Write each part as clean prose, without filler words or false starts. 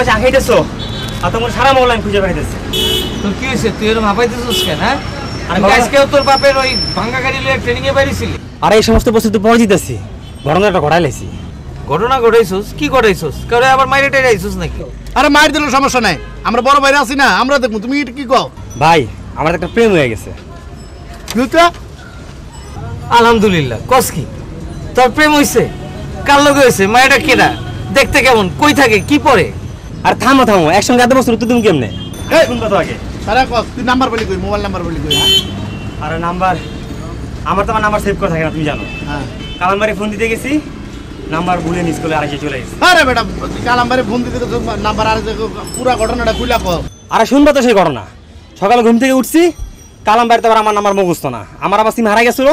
তোমরা চা খাইতেছো আর তোমার সারা মহল্লা আমি খুঁজে পাইতেছি। তোর কি হয়েছে? তুই এরকম হাঁপাইতেছিস কেন? হ্যাঁ, আজকেও তোর বাপের ওই ভাঙ্গা গাড়ি লয়ে ট্রেনিং এ বাইরেছিলি? আর এই সমস্ত বস্তু তো পরে দিতেছি, ঘটনা একটা ঘটাই লাইছি। ঘটনা ঘটাইছিস? কি ঘটাইছিস? করে আবার মাইরে টাইরে আইছিস নাকি? আরে মাইর দিলে সমস্যা নাই, আমরা বড় বাইরে আছি না, আমরা দেখবো। তুমি এটা কি কও? ভাই আমার একটা প্রেম হয়ে গেছে। আলহামদুলিল্লাহ। কস কি তোর প্রেম হইছে? কার লগে হইছে? মায়েরা কেডা? দেখতে কেমন? কই থাকে? কি পরে? আর থামো থামো, একসঙ্গে এত বছর উত্তর তুমি কেমনে? শুনবা তো আগে। আরে কস, তুই নাম্বার বলি কই, মোবাইল নাম্বার বলি কই। আরে নাম্বার আমার তো আমার নাম্বার সেভ করা থাকে না, তুমি জানো। হ্যাঁ, কালামবাড়ি ফোন দিতে গেছি, নাম্বার ভুলে মিস করলে আরেকে চলে গেছে। আরে বেটা কালামবারে ফোন দিতে তো নাম্বার আর পুরা ঘটনাটা খুইলা কও। আরে শুনবা তো সেই ঘটনা। সকালে ঘুম থেকে উঠছি, কালামবাড়িতে আবার আমার নাম্বার মুখস্থ না, আমার আবার সিম হারা গেছিল।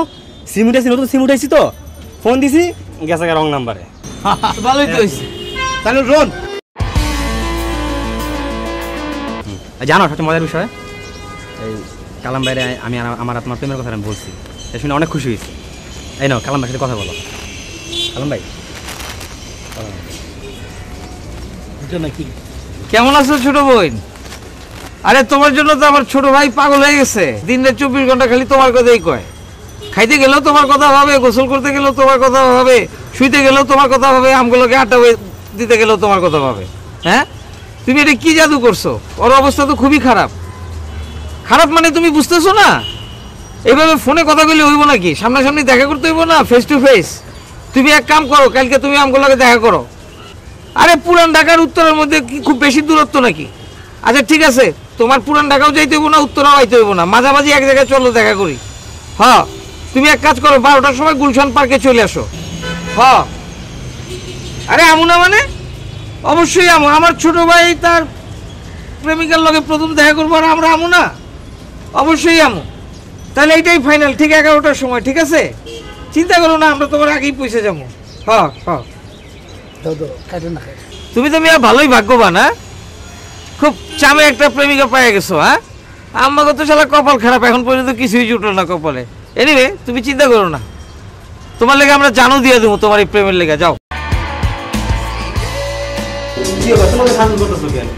সিম উঠেছি, নতুন সিম উঠেছি তো ফোন দিছি, গেছে রং নাম্বারে। ভালোই তো হইছে। তাহলে শোন, জানো সবচেয়ে মজার বিষয়, এই কালামবাড়ি আমি আমার তোমার প্রেমের কথা আমি বলছি, এটা শুনে অনেক খুশি হয়েছে। এই নাও কালাম ভাইয়ের সাথে কথা বলো। কালাম ভাই কেমন আছো ছোট বোন? আরে তোমার জন্য তো আমার ছোট ভাই পাগল হয়ে গেছে। দিনে 24 ঘন্টা খালি তোমার কথাই কয়। খাইতে গেলেও তোমার কথা ভাবে, গোসল করতে গেলেও তোমার কথা ভাবে, শুইতে গেলেও তোমার কথা ভাবে, আমগুলোকে আড্ডা দিতে গেলেও তোমার কথা ভাবে। হ্যাঁ, তুমি এটা কি জাদু করছো? ওর অবস্থা তো খুবই খারাপ। খারাপ মানে তুমি বুঝতেছো না? এইভাবে ফোনে কথা বললে হইব নাকি? সামনাসামনি দেখা করতে হইব না, ফেস টু ফেস। তুমি এক কাম করো, কালকে তুমি আমগুলোকে দেখা করো। আরে পুরান ঢাকার উত্তরের মধ্যে কি খুব বেশি দূরত্ব নাকি? আচ্ছা ঠিক আছে, তোমার পুরান ঢাকাও যাইতে হইব না, উত্তরাও আইতে হইব না, মাঝামাঝি এক জায়গায় চলো দেখা করি। হ্যাঁ, তুমি এক কাজ করো, 12টার সময় গুলশান পার্কে চলে আসো। হ্যাঁ, আরে আমু না মানে? অবশ্যই আমু। আমার ছোট ভাই তার প্রেমিকার লগে প্রথম দেখা করবো, আর আমরা আমু না? অবশ্যই আমু। তাহলে এইটাই ফাইনাল, ঠিক 11টার সময়। ঠিক আছে, চিন্তা করো না, আমরা তোমার আগেই পৌঁছে যাবো। হ্যাঁ হ্যাঁ, তুমি তো মিয়া ভালোই ভাগ্যবান। হ্যাঁ, খুব চামে একটা প্রেমিকা পাইয়া গেছো। হ্যাঁ, আমাকে তো শালা কপাল খারাপ, এখন পর্যন্ত কিছুই জুটলো না কপালে। এনিওয়ে তুমি চিন্তা করো না, তোমার লেগে আমরা জানো দিয়ে দেবো, তোমার এই প্রেমের লেগে। যাও।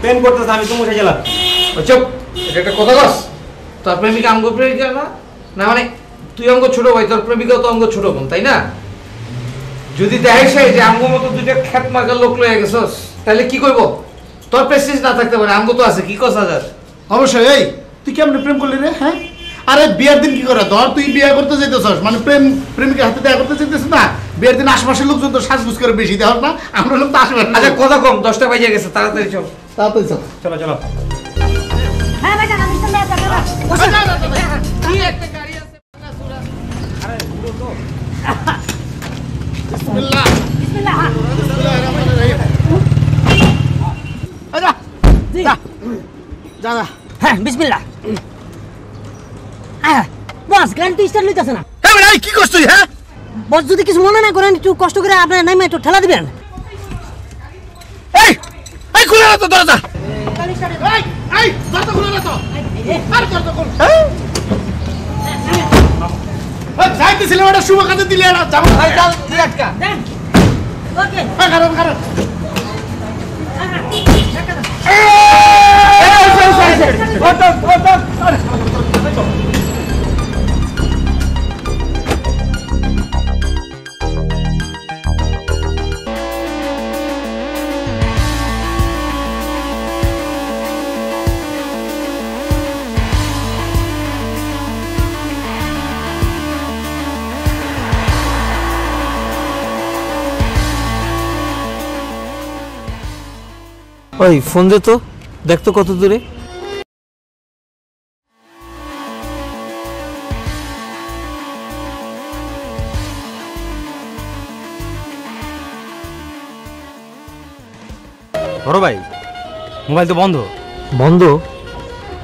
প্রেম করতেছে, আমি তুমি উঠে গেলাম। চুপ, এটা একটা কথা কস? তোর প্রেমিকা আমগো প্রেমিকা না? না মানে তুই অঙ্গ ছোট ভাই, তোর প্রেমিকাও তো অঙ্গ ছোট বোন, তাই না? যদি দেখে যে আমগো মতো দুইটা খ্যাত মার্কার লোক লয়ে গেছস, তাহলে কি করবো? তোর প্রেস্টিজ না থাকতে পারে, আমগো তো আছে। কি কস হাজার? অবশ্যই। এই তুই কেমন প্রেম করলি রে? হ্যাঁ, আরে বিয়ের দিন কি করে ধর, তুই বিয়ে করতে যেতেছস মানে প্রেমিকার হাতে দেখা করতে যেতেছিস না? বিয়ের দিন আশপাশের লোকজন তো সাজগুজ করে বেশি দেওয়ার না, আমরা লোক তো আসবে না। আচ্ছা কথা কম, 10টা বাজে গেছে, তাড়াতাড়ি চল। তাড়াতাড়ি চল। চলো চলো। হ্যাঁ ভাই, আমি তো না দাদা। কি একটা গাড়ি আছে সুরা। আরে পুরো তো বিসমিল্লাহ। বিসমিল্লাহ। আচ্ছা যা যা যা। হ্যাঁ বিসমিল্লাহ। বস গাড়ি তো স্টার্ট লইতাছে না। হ্যাঁ ভাই, কি করছিস তুই? হ্যাঁ, বস যদি কিছু মনে না করেন, একটু কষ্ট করে আপনার নামে একটু ঠেলা দিবেন। এই এই খুলে না তো দরজা। এই এই দরজা খুলে না তো। আর দরজা খুল। ওই যাইতেছিলাম, এটা শুভ কাজে দিলে না যাব। ভাই চল, তুই আটকা। ওকে। হ্যাঁ, কারণ কারণ ওই ফোন দে তো, দেখতো কত দূরে। বড় ভাই মোবাইল তো বন্ধ। বন্ধ?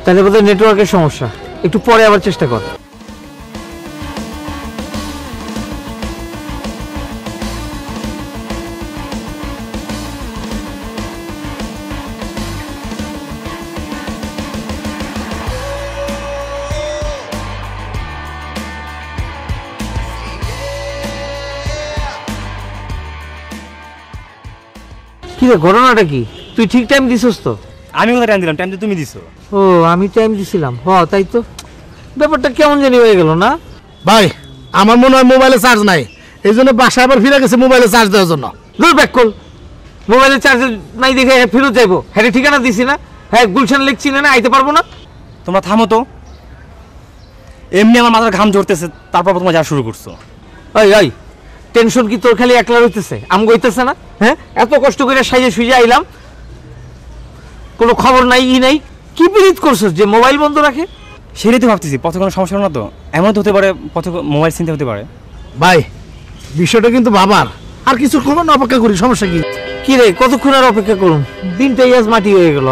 তাহলে বোধহয় নেটওয়ার্কের সমস্যা, একটু পরে আবার চেষ্টা কর। কি রে, ঘটনাটা কি? তুই ঠিক টাইম দিছিস তো? আমি কোথায় টাইম দিলাম? টাইম তো তুমি দিছো। ও আমি টাইম দিছিলাম, তাই তো। ব্যাপারটা কেমন জানি হয়ে গেল না? ভাই আমার মনে হয় মোবাইলে চার্জ নাই, এই জন্য বাসায় আবার ফিরে গেছে মোবাইলে চার্জ দেওয়ার জন্য। দূর ব্যাক কল, মোবাইলে চার্জার নাই দেখে ফেরত যাইবো। হ্যাঁ ঠিকানা দিছি না, হ্যাঁ গুলশান লেক চিনে না, আইতে পারবো না। তোমরা থামো তো, এমনি আমার মাথার ঘাম ঝরতেছে, তারপর তোমরা যা শুরু করছো। ওই টেনশন কি তোর খালি একলা হইতেছে? আম গইতেছে না? হ্যাঁ এত কষ্ট করে সাইজে সুইজে আইলাম, কোনো খবর নাই নাই। কি বিরিত করছিস যে মোবাইল বন্ধ রাখে? সেটাই তো ভাবতেছি, পথে কোনো সমস্যা হলো না তো? এমন তো হতে পারে পথে মোবাইল চিন্তা হতে পারে। ভাই বিষয়টা কিন্তু বাবার, আর কিছু খবর না, অপেক্ষা করি, সমস্যা কি? কি রে কতক্ষণ আর অপেক্ষা করুন? দিনটাই আজ মাটি হয়ে গেল।